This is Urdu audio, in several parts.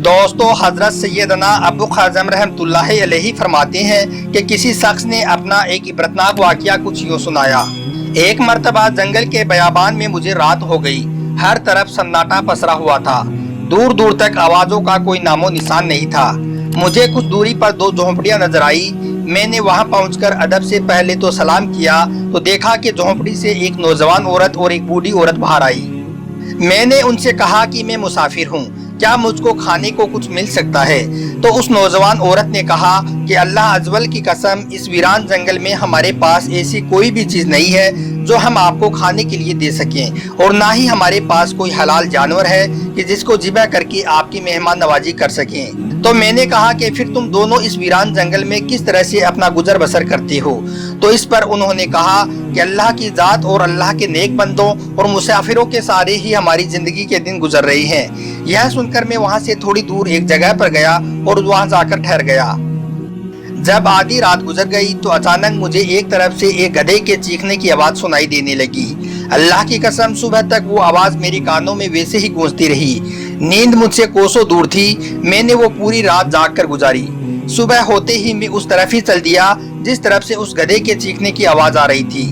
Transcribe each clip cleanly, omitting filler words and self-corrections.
دوستو حضرت سیدنا ابو خازم رحمتاللہ علیہ فرماتے ہیں کہ کسی شخص نے اپنا ایک عبرتناک واقعہ کچھ یوں سنایا۔ ایک مرتبہ جنگل کے بیابان میں مجھے رات ہو گئی، ہر طرف سناٹا پسرا ہوا تھا، دور دور تک آوازوں کا کوئی نام و نشان نہیں تھا۔ مجھے کچھ دوری پر دو جھونپڑیاں نظر آئی۔ میں نے وہاں پہنچ کر ادب سے پہلے تو سلام کیا تو دیکھا کہ جھونپڑی سے ایک نوجوان عورت اور ایک بوڑھی عورت باہر آئی۔ میں نے ان سے کہا کہ میں مسافر ہوں، کیا مجھ کو کھانے کو کچھ مل سکتا ہے؟ تو اس نوجوان عورت نے کہا کہ اللہ عزوجل کی قسم، اس ویران جنگل میں ہمارے پاس ایسی کوئی بھی چیز نہیں ہے جو ہم آپ کو کھانے کے لیے دے سکیں، اور نہ ہی ہمارے پاس کوئی حلال جانور ہے کہ جس کو ذبح کر کے آپ کی مہمان نوازی کر سکیں۔ تو میں نے کہا کہ پھر تم دونوں اس ویران جنگل میں کس طرح سے اپنا گزر بسر کرتے ہو؟ تو اس پر انہوں نے کہا کہ اللہ کی ذات اور اللہ کے نیک بندوں اور مسافروں کے سارے ہی ہماری زندگی کے دن گزر رہے ہیں۔ یہ سن کر میں وہاں سے تھوڑی دور ایک جگہ پر گیا اور وہاں جا کر ٹھہر گیا۔ جب آدھی رات گزر گئی تو اچانک مجھے ایک طرف سے ایک گدھے کے چیخنے کی آواز سنائی دینے لگی۔ اللہ کی قسم، صبح تک وہ آواز میرے کانوں میں ویسے ہی گونجتی رہی۔ نیند مجھ سے کوسوں دور تھی، میں نے وہ پوری رات جاگ کر گزاری۔ صبح ہوتے ہی میں اس طرف ہی چل دیا جس طرف سے اس گدھے کے چیخنے کی آواز آ رہی تھی۔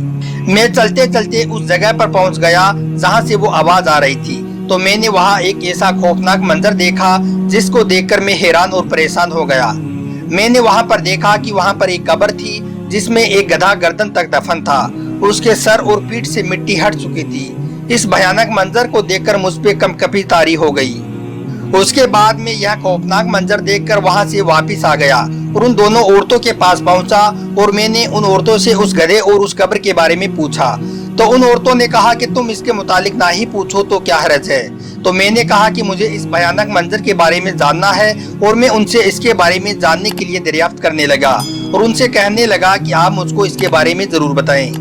میں چلتے چلتے اس جگہ پر پہنچ گیا جہاں سے وہ آواز آ رہی تھی، تو میں نے وہاں ایک ایسا خوفناک منظر دیکھا جس کو دیکھ کر میں حیران اور پریشان ہو گیا۔ میں نے وہاں پر دیکھا کہ وہاں پر ایک قبر تھی جس میں ایک گدھا گردن تک دفن تھا، اس کے سر اور پیٹھ سے مٹی ہٹ چکی تھی۔ اس بھیانک منظر کو دیکھ کر مجھ پہ کپکپی طاری ہو گئی۔ اس کے بعد میں یہ خوفناک منظر دیکھ کر وہاں سے واپس آ گیا اور ان دونوں عورتوں کے پاس پہنچا، اور میں نے ان عورتوں سے اس گدھے اور اس قبر کے بارے میں پوچھا۔ تو ان عورتوں نے کہا کہ تم اس کے متعلق نہ ہی پوچھو تو کیا حرج ہے؟ تو میں نے کہا کہ مجھے اس بھیانک منظر کے بارے میں جاننا ہے، اور میں ان سے اس کے بارے میں جاننے کے لیے دریافت کرنے لگا اور ان سے کہنے لگا کہ آپ مجھ کو اس کے بارے میں ضرور بتائیں۔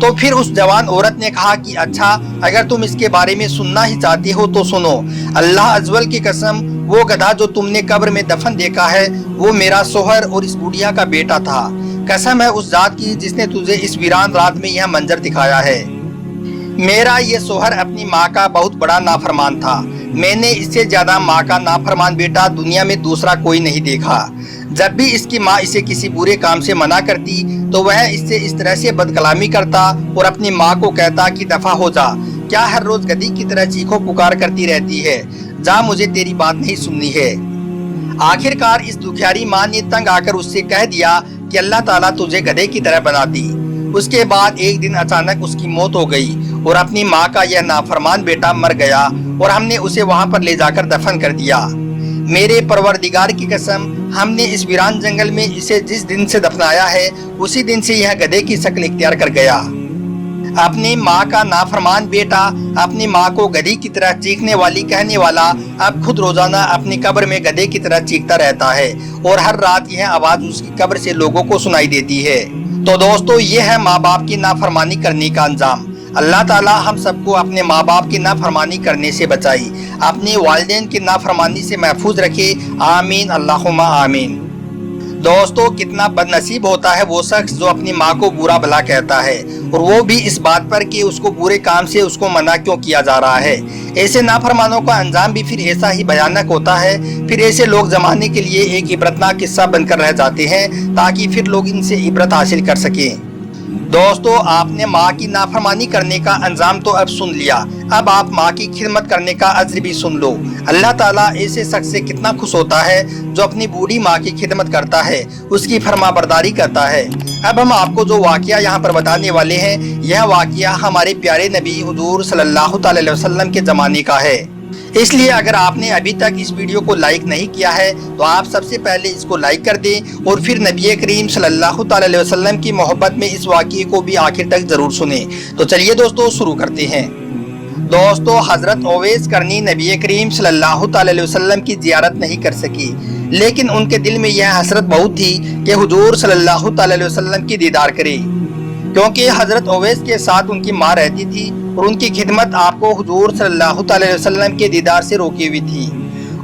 تو پھر اس جوان عورت نے کہا کہ اچھا، اگر تم اس کے بارے میں سننا ہی چاہتی ہو تو سنو۔ اللہ عزوجل کی قسم، وہ گدھا جو تم نے قبر میں دفن دیکھا ہے وہ میرا شوہر اور اس بوڑھیا کا بیٹا تھا۔ قسم ہے اس ذات کی جس نے تجھے اس ویران رات میں یہ منظر دکھایا ہے۔ میرا یہ شوہر اپنی ماں کا بہت بڑا نافرمان تھا۔ میں نے اس سے زیادہ ماں کا نافرمان بیٹا دنیا میں دوسرا کوئی نہیں دیکھا۔ جب بھی اس کی ماں اسے کسی برے کام سے منع کرتی تو وہ اس سے اس طرح سے بد کلامی کرتا اور اپنی ماں کو کہتا کہ دفع ہو جا، کیا ہر روز گدھی کی طرح چیخو پکار کرتی رہتی ہے؟ جا، مجھے تیری بات نہیں سننی ہے۔ آخر کار اس دکھیاری ماں نے تنگ آ کر اس سے کہہ دیا کہ اللہ تعالیٰ تجھے گدھے کی طرح بنا دی۔ اس کے بعد ایک دن اچانک اس کی موت ہو گئی اور اپنی ماں کا یہ نافرمان بیٹا مر گیا اور ہم نے اسے وہاں پر لے جا کر دفن کر دیا۔ میرے پروردگار کی قسم، ہم نے اس ویران جنگل میں اسے جس دن سے دفنایا ہے اسی دن سے یہ گدھے کی شکل اختیار کر گیا۔ اپنی ماں کا نافرمان بیٹا، اپنی ماں کو گدھی کی طرح چیخنے والی کہنے والا، اب خود روزانہ اپنی قبر میں گدھے کی طرح چیختا رہتا ہے اور ہر رات یہ آواز اس کی قبر سے لوگوں کو سنائی دیتی ہے۔ تو دوستو، یہ ہے ماں باپ کی نافرمانی کرنے کا انجام۔ اللہ تعالیٰ ہم سب کو اپنے ماں باپ کی نافرمانی کرنے سے بچائی، اپنے والدین کی نافرمانی سے محفوظ رکھے۔ آمین، اللہم آمین۔ دوستو، کتنا بد نصیب ہوتا ہے وہ شخص جو اپنی ماں کو برا بھلا کہتا ہے، اور وہ بھی اس بات پر کہ اس کو برے کام سے اس کو منع کیوں کیا جا رہا ہے۔ ایسے نافرمانوں کا انجام بھی پھر ایسا ہی بھیانک ہوتا ہے۔ پھر ایسے لوگ زمانے کے لیے ایک عبرتناک قصہ بن کر رہ جاتے ہیں تاکہ پھر لوگ ان سے عبرت حاصل کر سکیں۔ دوستو، آپ نے ماں کی نافرمانی کرنے کا انجام تو اب سن لیا، اب آپ ماں کی خدمت کرنے کا اجر بھی سن لو۔ اللہ تعالیٰ ایسے شخص سے کتنا خوش ہوتا ہے جو اپنی بوڑھی ماں کی خدمت کرتا ہے، اس کی فرما برداری کرتا ہے۔ اب ہم آپ کو جو واقعہ یہاں پر بتانے والے ہیں، یہ واقعہ ہمارے پیارے نبی حضور صلی اللہ تعالی علیہ وسلم کے زمانے کا ہے۔ اس لیے اگر آپ نے ابھی تک اس ویڈیو کو لائک نہیں کیا ہے تو آپ سب سے پہلے اس کو لائک کر دیں، اور پھر نبی کریم صلی اللہ تعالی علیہ وسلم کی محبت میں اس واقعے کو بھی آخر تک ضرور سنیں۔ تو چلیے دوستو، شروع کرتے ہیں۔ دوستو، حضرت اویس کرنی نبی کریم صلی اللہ تعالی علیہ وسلم کی زیارت نہیں کر سکی، لیکن ان کے دل میں یہ حسرت بہت تھی کہ حضور صلی اللہ تعالی علیہ وسلم کی دیدار کرے، کیونکہ حضرت اویس کے ساتھ ان کی ماں رہتی تھی اور ان کی خدمت آپ کو حضور صلی اللہ تعالی علیہ وسلم کے دیدار سے روکی ہوئی تھی۔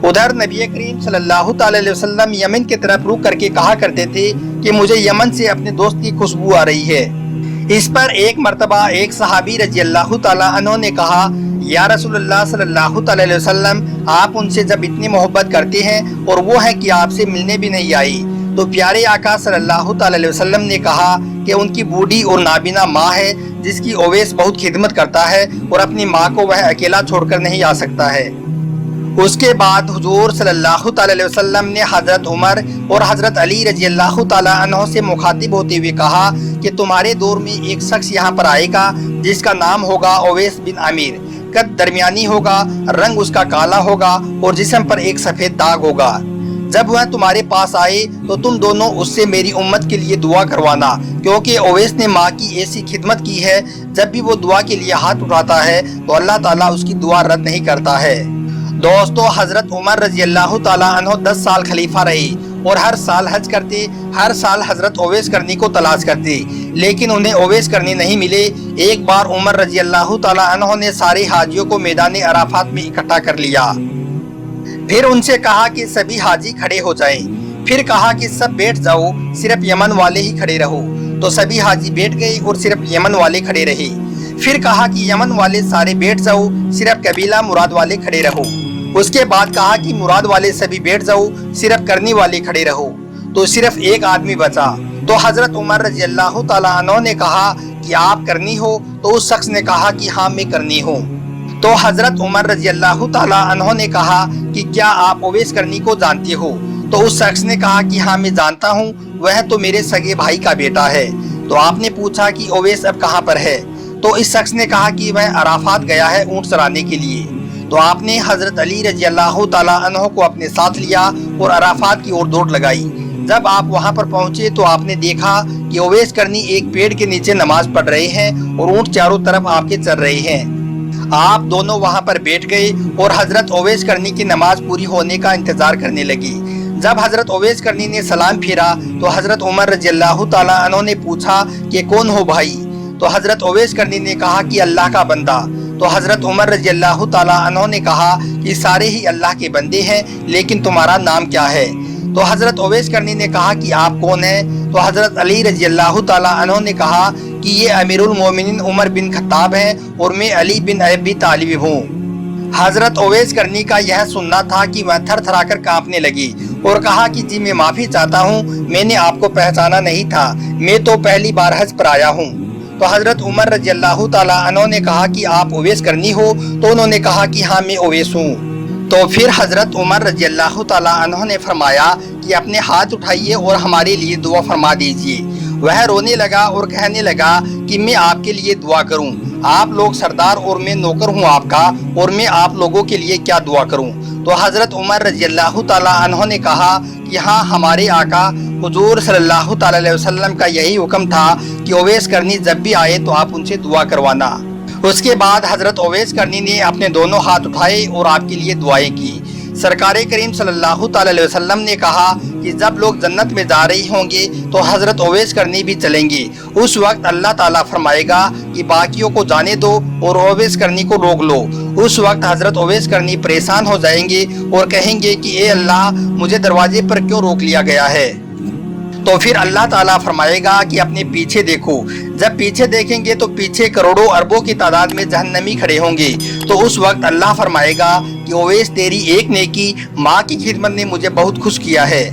ادھر نبی کریم صلی اللہ تعالی علیہ وسلم یمن کی طرف رخ کر کے کہا کرتے تھے کہ مجھے یمن سے اپنے دوست کی خوشبو آ رہی ہے۔ اس پر ایک مرتبہ ایک صحابی رضی اللہ تعالیٰ عنہ نے کہا یا رسول اللہ صلی اللہ علیہ وسلم آپ ان سے جب اتنی محبت کرتے ہیں اور وہ ہے کہ آپ سے ملنے بھی نہیں آئی، تو پیارے آقا صلی اللہ علیہ وسلم نے کہا کہ ان کی بوڑھی اور نابینا ماں ہے جس کی اویس بہت خدمت کرتا ہے اور اپنی ماں کو وہ اکیلا چھوڑ کر نہیں آ سکتا ہے۔ اس کے بعد حضور صلی اللہ علیہ وسلم نے حضرت عمر اور حضرت علی رضی اللہ تعالیٰ عنہ سے مخاطب ہوتے ہوئے کہا کہ تمہارے دور میں ایک شخص یہاں پر آئے گا جس کا نام ہوگا اویس بن عامر، قد درمیانی ہوگا، رنگ اس کا کالا ہوگا اور جسم پر ایک سفید داغ ہوگا۔ جب وہ تمہارے پاس آئے تو تم دونوں اس سے میری امت کے لیے دعا کروانا، کیونکہ اویس نے ماں کی ایسی خدمت کی ہے، جب بھی وہ دعا کے لیے ہاتھ اٹھاتا ہے تو اللہ تعالیٰ اس کی دعا رد نہیں کرتا ہے۔ دوستو، حضرت عمر رضی اللہ تعالیٰ عنہ 10 سال خلیفہ رہے اور ہر سال حج کرتے، ہر سال حضرت اویس کرنی کو تلاش کرتے، لیکن انہیں اویس کرنی نہیں ملے۔ ایک بار عمر رضی اللہ تعالیٰ عنہ نے سارے حاجیوں کو میدان عرفات میں اکٹھا کر لیا، پھر ان سے کہا کہ سبھی حاجی کھڑے ہو جائیں، پھر کہا کہ سب بیٹھ جاؤ، صرف یمن والے ہی کھڑے رہو، تو سبھی حاجی بیٹھ گئے اور صرف یمن والے کھڑے رہے۔ پھر کہا کہ یمن والے سارے بیٹھ جاؤ، صرف قبیلہ مراد والے کھڑے رہو۔ اس کے بعد کہا کہ مراد والے سبھی بیٹھ جاؤ، صرف کرنی والے کھڑے رہو، تو صرف ایک آدمی بچا۔ تو حضرت عمر رضی اللہ تعالیٰ عنہ نے کہا کہ آپ کرنی ہو؟ تو اس شخص نے کہا کہ ہاں میں کرنی ہوں۔ تو حضرت عمر رضی اللہ تعالیٰ عنہ نے کہا کہ کیا آپ اویس کرنی کو جانتے ہو؟ تو اس شخص نے کہا کہ ہاں میں جانتا ہوں، وہ تو میرے سگے بھائی کا بیٹا ہے۔ تو آپ نے پوچھا کہ اویس اب کہاں پر ہے؟ تو اس شخص نے کہا کہ وہ عرفات گیا ہے اونٹ چرانے کے لیے۔ تو آپ نے حضرت علی رضی اللہ تعالیٰ عنہ کو اپنے ساتھ لیا اور عرفات کی اور دوڑ لگائی۔ جب آپ وہاں پر پہنچے تو آپ نے دیکھا کہ اویس کرنی ایک پیڑ کے نیچے نماز پڑھ رہے ہیں اور اونٹ چاروں طرف آپ کے چل رہے ہیں۔ آپ دونوں وہاں پر بیٹھ گئے اور حضرت اویس کرنی کی نماز پوری ہونے کا انتظار کرنے لگی۔ جب حضرت اویس کرنی نے سلام پھیرا تو حضرت عمر رضی اللہ تعالیٰ عنہ نے پوچھا کہ کون ہو بھائی؟ تو حضرت اویس کرنی نے کہا کہ اللہ کا بندہ۔ تو حضرت عمر رضی اللہ تعالیٰ عنہ نے کہا کہ سارے ہی اللہ کے بندے ہیں، لیکن تمہارا نام کیا ہے؟ تو حضرت اویس کرنی نے کہا کہ آپ کون ہیں؟ تو حضرت علی رضی اللہ تعالیٰ عنہ نے کہا کہ یہ امیر المومنین عمر بن خطاب ہیں اور میں علی بن ابی طالب ہوں۔ حضرت اویس کرنی کا یہ سننا تھا کہ وہ تھر تھرا کر کانپنے لگی اور کہا کہ جی میں معافی چاہتا ہوں، میں نے آپ کو پہچانا نہیں تھا، میں تو پہلی بار حج پر آیا ہوں۔ تو حضرت عمر رضی اللہ تعالیٰ عنہ نے کہا کہ آپ اویس کرنی ہو؟ تو انہوں نے کہا کہ ہاں میں اویس ہوں۔ تو پھر حضرت عمر رضی اللہ تعالیٰ عنہ نے فرمایا کہ اپنے ہاتھ اٹھائیے اور ہمارے لیے دعا فرما دیجئے۔ وہ رونے لگا اور کہنے لگا کہ میں آپ کے لیے دعا کروں، آپ لوگ سردار اور میں نوکر ہوں آپ کا، اور میں آپ لوگوں کے لیے کیا دعا کروں؟ تو حضرت عمر رضی اللہ تعالیٰ عنہ نے کہا کہ ہاں ہمارے آقا حضور صلی اللہ تعالیٰ علیہ وسلم کا یہی حکم تھا کہ اویس کرنی جب بھی آئے تو آپ ان سے دعا کروانا۔ اس کے بعد حضرت اویس کرنی نے اپنے دونوں ہاتھ اٹھائے اور آپ کے لیے دعائیں کی۔ سرکار کریم صلی اللہ تعالیٰ علیہ وسلم نے کہا کہ جب لوگ جنت میں جا رہے ہوں گے تو حضرت اویس کرنی بھی چلیں گے، اس وقت اللہ تعالیٰ فرمائے گا کہ باقیوں کو جانے دو اور اویس کرنی کو روک لو۔ اس وقت حضرت اویس کرنی پریشان ہو جائیں گے اور کہیں گے کہ اے اللہ، مجھے دروازے پر کیوں روک لیا گیا ہے؟ تو پھر اللہ تعالیٰ فرمائے گا کہ اپنے پیچھے دیکھو۔ جب پیچھے دیکھیں گے تو پیچھے کروڑوں اربوں کی تعداد میں جہنمی کھڑے ہوں گے۔ تو اس وقت اللہ فرمائے گا کہ اویس تیری ایک نیکی ماں کی خدمت نے مجھے بہت خوش کیا ہے،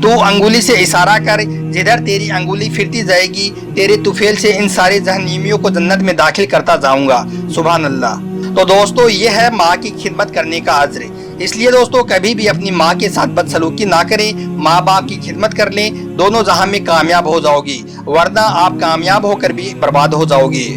تو انگلی سے اشارہ کر، جدھر تیری انگلی پھرتی جائے گی تیرے طفیل سے ان سارے جہنمیوں کو جنت میں داخل کرتا جاؤں گا۔ سبحان اللہ۔ تو دوستو، یہ ہے ماں کی خدمت کرنے کا اجر۔ اس لیے دوستو کبھی بھی اپنی ماں کے ساتھ بدسلوکی نہ کریں، ماں باپ کی خدمت کر لیں، دونوں جہاں میں کامیاب ہو جاؤ گی، ورنہ آپ کامیاب ہو کر بھی برباد ہو جاؤ گی۔